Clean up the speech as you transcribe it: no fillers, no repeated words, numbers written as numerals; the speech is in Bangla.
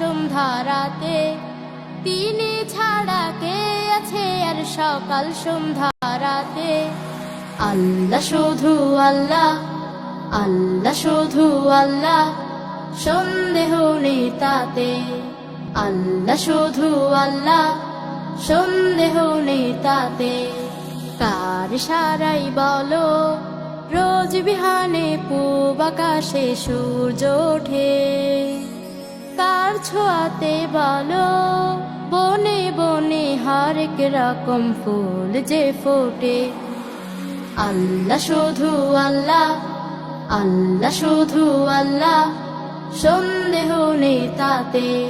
সন্ধ্যা রাতে, তিনি ছাড়া কে আছে আর সকাল সন্ধ্যা রাতে। আল্লাহ শুধু আল্লাহ, আল্লাহ শুধু আল্লাহ, সন্দেহ নেই তাতে। আল্লাহ শুধু আল্লাহ, সন্দেহ নেই তাতে। কার ইশারায় বলো রোজ বিহানে পূব আকাশে সূর্য ওঠে, কার ছোঁয়াতে বলো বনে বনে হরেক রকম ফুল যে ফোটে। আল্লাহ শুধু আল্লাহ, আল্লাহ শুধু আল্লাহ, সন্দেহ নেই তাতে।